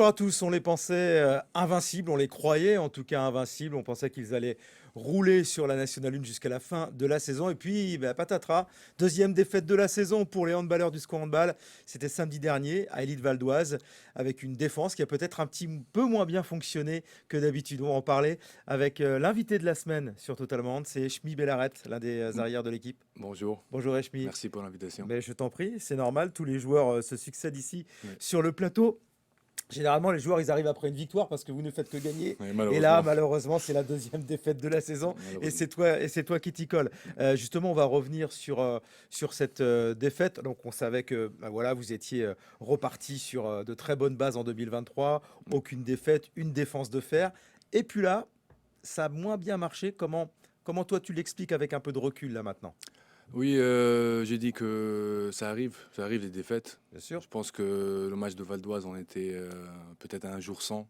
Bonjour à tous, on les pensait invincibles, on les croyait en tout cas invincibles, on pensait qu'ils allaient rouler sur la Nationale 1 jusqu'à la fin de la saison et puis patatras, deuxième défaite de la saison pour les handballeurs du SCO Handball, c'était samedi dernier à Élite Val-d'Oise avec une défense qui a peut-être un petit peu moins bien fonctionné que d'habitude. On va en parler avec l'invité de la semaine sur Totalement Hand, c'est Eshmi Bellaret, l'un des arrières de l'équipe. Bonjour, Bonjour Eshmi. merci pour l'invitation. Ben, je t'en prie, c'est normal, tous les joueurs se succèdent ici Oui, sur le plateau. Généralement, les joueurs, ils arrivent après une victoire parce que vous ne faites que gagner. oui, Et là, malheureusement, malheureusement, c'est la deuxième défaite de la saison malheureusement. et c'est toi qui t'y colle. Justement, on va revenir sur cette défaite. Donc, on savait que voilà, vous étiez reparti sur de très bonnes bases en 2023. Oui, Aucune défaite, une défense de fer. Et puis là, ça a moins bien marché. Comment toi, tu l'expliques avec un peu de recul là maintenant? Oui, j'ai dit que ça arrive les défaites. Bien sûr. Je pense que le match de Val d'Oise, on était peut-être à un jour sans.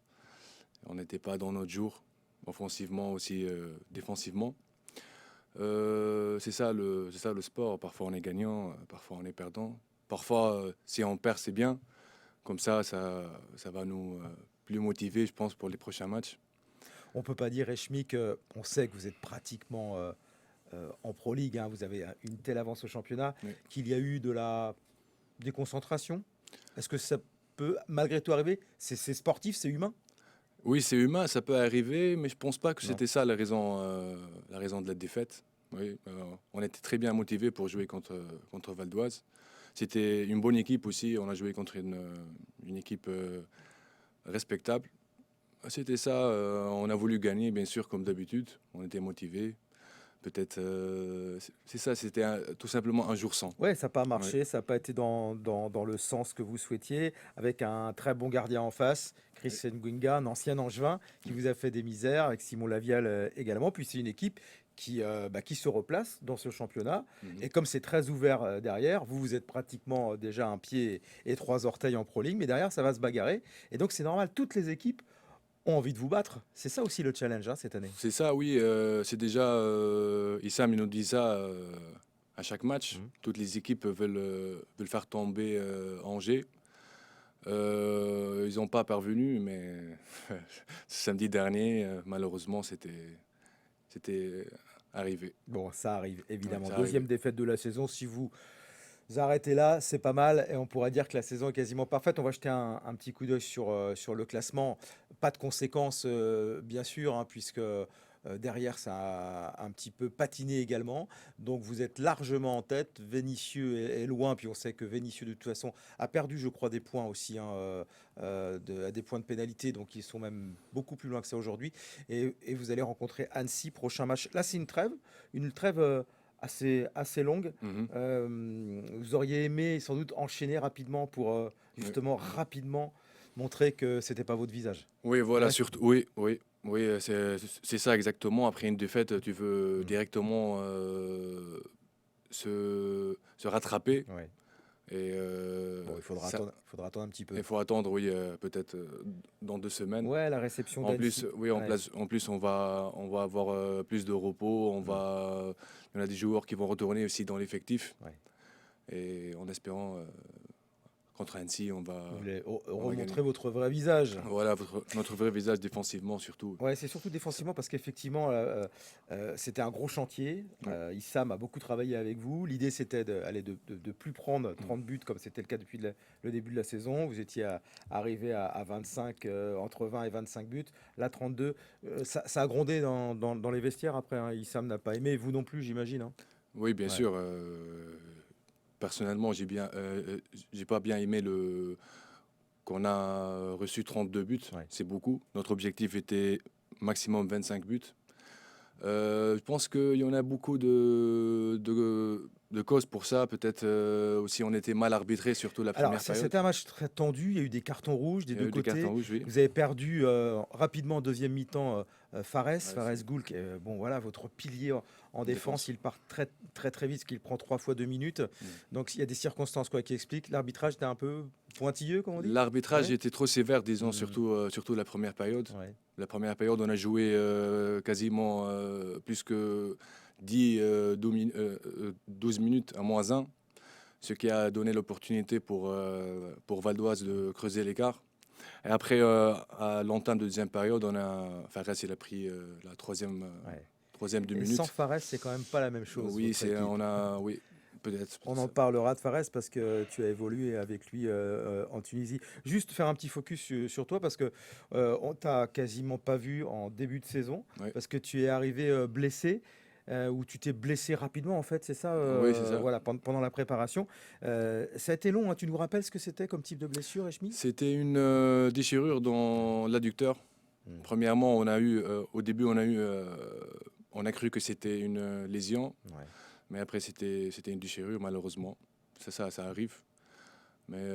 On n'était pas dans notre jour, offensivement aussi, défensivement. C'est ça le sport. Parfois on est gagnant, parfois on est perdant. Parfois, si on perd, c'est bien. Comme ça va nous plus motiver, je pense, pour les prochains matchs. On peut pas dire, Eshmi, on sait que vous êtes pratiquement en Pro League, hein, vous avez une telle avance au championnat, Oui. qu'il y a eu de la déconcentration. Est-ce que ça peut malgré tout arriver? C'est sportif, c'est humain? Oui, c'est humain, ça peut arriver, mais je pense pas que Non. c'était ça la raison de la défaite. Oui, on était très bien motivés pour jouer contre Val d'Oise. C'était une bonne équipe aussi. On a joué contre une équipe respectable. C'était ça. On a voulu gagner, bien sûr, comme d'habitude. On était motivés. Peut-être, c'est ça. C'était tout simplement un jour sans. Ouais, ça n'a pas Oui, marché, ça n'a pas été dans le sens que vous souhaitiez, avec un très bon gardien en face, Chris oui, Nguinga, un ancien Angevin, qui oui. vous a fait des misères, avec Simon Lavial également. Puis c'est une équipe qui se replace dans ce championnat. Mhm. Et comme c'est très ouvert derrière, vous êtes pratiquement déjà un pied et trois orteils en Pro League, mais derrière, ça va se bagarrer. Et donc c'est normal, toutes les équipes ont envie de vous battre. C'est ça aussi le challenge hein, cette année. C'est ça, oui. C'est déjà, Issam, il nous dit ça à chaque match. Mhm. Toutes les équipes veulent faire tomber Angers. Ils n'ont pas parvenu, mais samedi dernier, malheureusement, c'était arrivé. Bon, ça arrive Ouais, évidemment. c'est Deuxième arrivé. défaite de la saison. Si vous arrêtez là, c'est pas mal. Et on pourrait dire que la saison est quasiment parfaite. On va jeter un petit coup d'œil sur le classement. Pas de conséquences, bien sûr, hein, puisque derrière, ça a un petit peu patiné également. Donc vous êtes largement en tête. Vénissieux est loin. Puis on sait que Vénissieux, de toute façon, a perdu, je crois, des points aussi, hein, à des points de pénalité. Donc ils sont même beaucoup plus loin que ça aujourd'hui. Et vous allez rencontrer Annecy, prochain match. Là, c'est une trêve assez longue. Mhm. Vous auriez aimé sans doute enchaîner rapidement pour Oui. justement rapidement montrer que c'était pas votre visage. Oui, voilà, Ouais. surtout, oui, oui, oui, c'est ça exactement. Après une défaite, tu veux Mm. directement se rattraper. Ouais. Et Bon, ça, il faudra attendre un petit peu. il faut attendre, oui, peut-être dans 2 semaines. Ouais, la réception En plus, d'Annecy. oui, Ouais. en plus, on va avoir plus de repos. Mm. Il y en a des joueurs qui vont retourner aussi dans l'effectif. Ouais. Et en espérant, contre Annecy, Vous voulez on va gagner. remontrer votre vrai visage. Voilà, notre vrai visage défensivement surtout. Ouais, c'est surtout défensivement parce qu'effectivement, c'était un gros chantier. Ouais. Issam a beaucoup travaillé avec vous. L'idée, c'était de plus prendre Mm. 30 buts comme c'était le cas depuis le début de la saison. Vous étiez arrivé à 25, entre 20 et 25 buts. Là, 32. Ça a grondé dans les vestiaires après, hein. Issam n'a pas aimé, vous non plus, j'imagine, hein. Oui, bien Ouais. sûr. Personnellement, j'ai pas bien aimé qu'on a reçu 32 buts. Ouais. C'est beaucoup. Notre objectif était maximum 25 buts. Je pense qu'il y en a beaucoup de causes pour ça. Peut-être aussi on était mal arbitré, surtout la Alors, première période. c'était un match très tendu. Il y a eu des cartons rouges des Il y a deux eu des cartons côtés. rouges, oui. Vous avez perdu rapidement en deuxième mi-temps Ouais, Fares Goul, qui est, bon, voilà, votre pilier en défense. défense. Il part très, très, très vite, parce qu'il prend 3 fois 2 minutes. Mm. Donc, il y a des circonstances quoi, qui expliquent. L'arbitrage était un peu pointilleux, comme on dit. L'arbitrage Ouais. était trop sévère, disons, Mm, surtout la première période. ouais. La première période, on a joué quasiment plus que 12 minutes à -1, ce qui a donné l'opportunité pour Val d'Oise de creuser l'écart. Et après, à l'entame de deuxième période, Fares, il a pris la Ouais. troisième 2 Et sans minutes. Fares, c'est quand même pas la même chose, Oui, votre équipe. oui, peut-être. On en parlera de Fares parce que tu as évolué avec lui en Tunisie. Juste faire un petit focus sur toi parce que on t'a quasiment pas vu en début de saison Oui, parce que tu es arrivé blessé ou tu t'es blessé rapidement en fait, c'est ça, oui, c'est ça. voilà, pendant la préparation. Ça a été long, hein. Tu nous rappelles ce que c'était comme type de blessure, Echmi? C'était une déchirure dans l'adducteur. Hmm. Premièrement, au début, on a cru que c'était une lésion, Ouais. mais après, c'était une déchirure, malheureusement. Ça arrive. Mais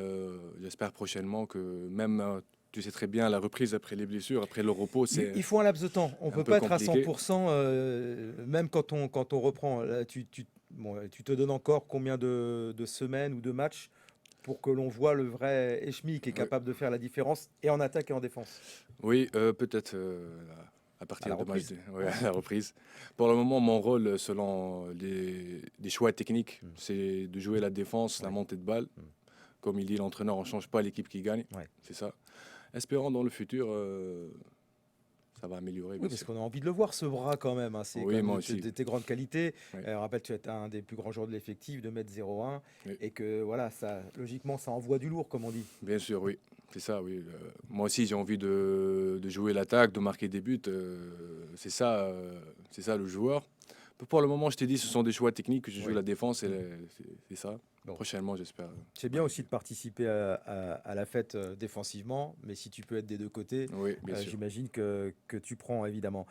j'espère prochainement que même, tu sais très bien, la reprise après les blessures, après le repos, Il c'est faut un laps de temps. On ne un peut peu pas être à compliqué. 100%, même quand on reprend. Là, bon, tu te donnes encore combien de semaines ou de matchs pour que l'on voit le vrai Echmi qui est Oui, capable de faire la différence et en attaque et en défense. oui, peut-être à À la partir de reprise. ouais, Ouais. à la reprise. Pour le moment, mon rôle, selon les choix techniques, Mm. c'est de jouer la défense, la Ouais. montée de balle. Mm. Comme il dit l'entraîneur, on ne change pas l'équipe qui gagne. Ouais. C'est ça. Espérons dans le futur, ça va améliorer, Oui, bien parce sûr. qu'on a envie de le voir, ce bras quand même, hein. C'est quand Oui, même moi de aussi. tes grandes qualités. Oui, Rappelle, tu es un des plus grands joueurs de l'effectif, de mètre 01 oui. et que voilà, ça, logiquement, ça envoie du lourd, comme on dit. Bien sûr, oui. C'est ça, oui. Moi aussi, j'ai envie de jouer l'attaque, de marquer des buts. C'est ça le joueur. Pour le moment, je t'ai dit, ce sont des choix techniques que je joue Oui. la défense et Mm. c'est ça. Bon. Prochainement, j'espère. C'est bien aussi de participer à la fête défensivement, mais si tu peux être des deux côtés, Oui, bien sûr. j'imagine que tu prends évidemment.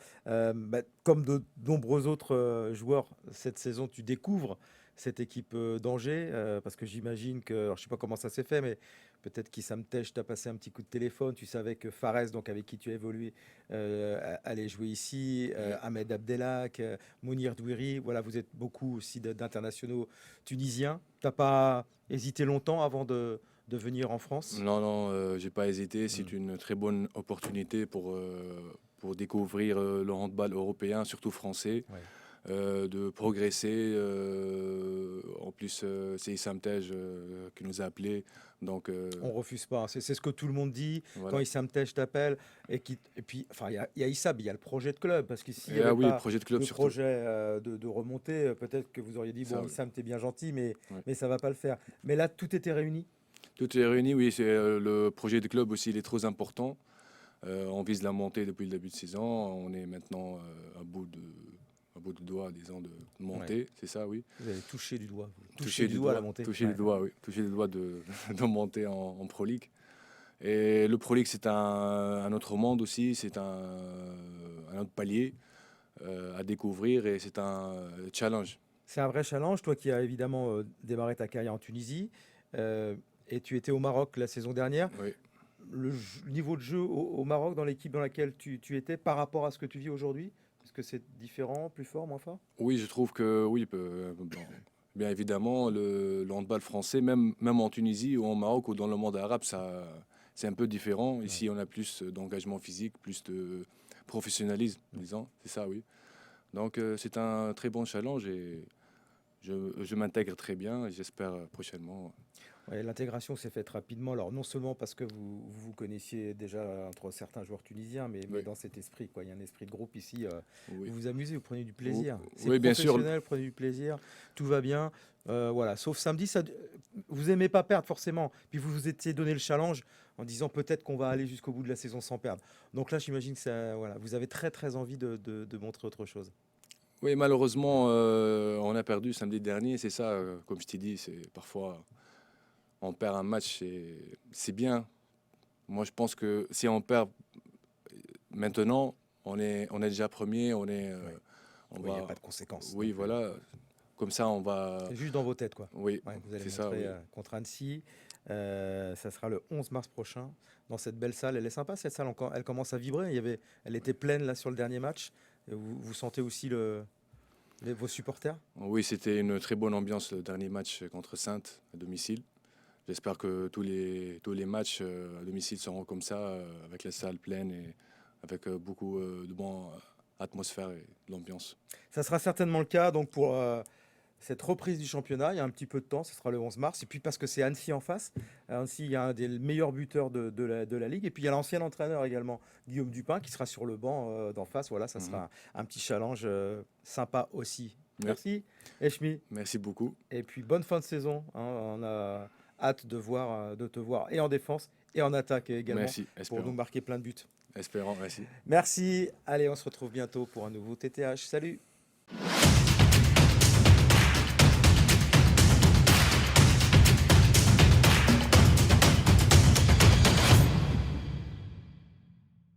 Comme de nombreux autres joueurs cette saison, tu découvres cette équipe d'Angers, parce que j'imagine que, alors, je sais pas comment ça s'est fait, mais peut-être qu'Issam Tej t'a passé un petit coup de téléphone, tu savais que Fares, donc avec qui tu as évolué, allait jouer ici, Oui. Ahmed Abdelak, Mounir Douiri, voilà, vous êtes beaucoup aussi d'internationaux tunisien. T'as pas hésité longtemps avant de venir en France? Non, non, j'ai pas hésité. Hmm. C'est une très bonne opportunité pour découvrir le handball européen, surtout français. Ouais. De progresser. En plus, c'est Issam Tej qui nous a appelés. Donc, On refuse pas, hein. C'est ce que tout le monde dit quand voilà. Issam Tej t'appelle. Et puis, enfin, il y a Issam, il y a le projet de club. Parce que s'il n'y Et avait ah oui, pas projet de club le surtout. projet de remontée, peut-être que vous auriez dit, Ça, bon, oui. Issam, t'es bien gentil, Ouais. mais ça va pas le faire. Mais là, tout était réuni. Tout est réuni, oui. Le projet de club aussi, il est trop important. On vise la montée depuis le début de saison. On est maintenant à bout de doigt, disons, de Ouais. monter. C'est ça, oui. Vous avez touché du doigt. Touché Toucher du du doigt à la doigt, montée. toucher les Ouais. doigts, oui. Toucher les doigts de monter en Pro League. Et le Pro League, c'est un autre monde aussi. C'est un autre palier à découvrir et c'est un challenge. C'est un vrai challenge, toi qui as évidemment démarré ta carrière en Tunisie et tu étais au Maroc la saison dernière. Oui, Le niveau de jeu au Maroc dans l'équipe dans laquelle tu étais par rapport à ce que tu vis aujourd'hui? Est-ce que c'est différent, plus fort, moins fort? oui, je trouve que oui, bon, bien évidemment, le handball français, même en Tunisie ou au Maroc ou dans le monde arabe, c'est un peu différent. Ouais. Ici, on a plus d'engagement physique, plus de professionnalisme, disons. C'est ça, oui. Donc, c'est un très bon challenge et je m'intègre très bien et j'espère prochainement. Ouais, l'intégration s'est faite rapidement. Alors, non seulement parce que vous connaissiez déjà entre certains joueurs tunisiens, mais Oui, dans cet esprit, quoi. Il y a un esprit de groupe ici. oui. Vous vous amusez, vous prenez du Ou- plaisir. C'est Oui, bien sûr. professionnel, prenez du plaisir. Tout va bien. Voilà. Sauf samedi, vous aimez pas perdre forcément. Puis vous vous étiez donné le challenge en disant peut-être qu'on va aller jusqu'au bout de la saison sans perdre. Donc là, j'imagine que ça, voilà, vous avez très très envie de montrer autre chose. Oui, malheureusement, on a perdu samedi dernier. C'est ça, comme je t'ai dit, c'est parfois on perd un match, c'est bien. Moi, je pense que si on perd maintenant, on est déjà premier, Ouais. on Oui, il n'y a va, pas de conséquences non oui, plus. voilà, comme ça, on va, C'est juste dans vos têtes, quoi. oui, Ouais, vous allez c'est ça, montrer oui. contre Annecy. Ça sera le 11 mars prochain dans cette belle salle. Elle est sympa, cette salle. Elle commence à vibrer. Elle était pleine là sur le dernier match. Et vous sentez aussi vos supporters? Oui, c'était une très bonne ambiance le dernier match contre Sainte à domicile. J'espère que tous les matchs à domicile seront comme ça, avec la salle pleine et avec beaucoup de bonne atmosphère et de l'ambiance. Ça sera certainement le cas. Donc cette reprise du championnat. Il y a un petit peu de temps, ce sera le 11 mars. Et puis parce que c'est Annecy en face. Annecy, il y a un des meilleurs buteurs de la Ligue. Et puis il y a l'ancien entraîneur également, Guillaume Dupin, qui sera sur le banc d'en face. Voilà, ça Mhm. sera un petit challenge sympa aussi. Oui, Merci, Eshmi. merci beaucoup. Et puis bonne fin de saison, hein. On a hâte de te voir et en défense et en attaque également Merci, pour nous espérons. marquer plein de buts. Espérons, merci. Merci. Allez, on se retrouve bientôt pour un nouveau TTH. Salut.